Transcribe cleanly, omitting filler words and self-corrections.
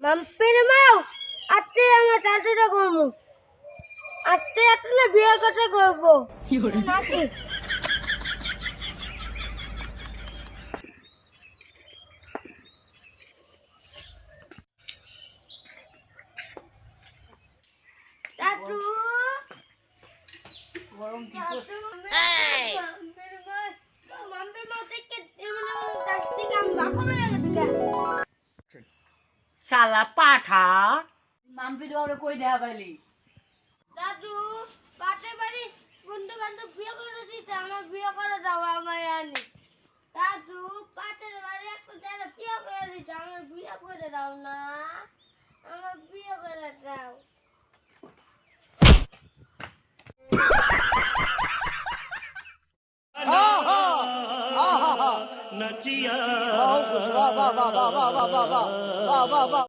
মাম্পির মাও আজকে আমার টাটুটা করবো আজকে একটা বিয়ে কথা করবো নাকি টাটু গরম কি করছে? শালা পাঠা মাম্পি ওরে কই দেয়া পাইলি দাদু পাটে বাড়ি বন্ধু বান্ধব বিয়ে করে দিতে আমার বিয়ে করে দাও আমায় আনি দাদু পাটের বাড়ি একটা যারা বিয়ে করে দিতে আমার বিয়ে করে দাও না আমার বিয়ে করে দাও नचिया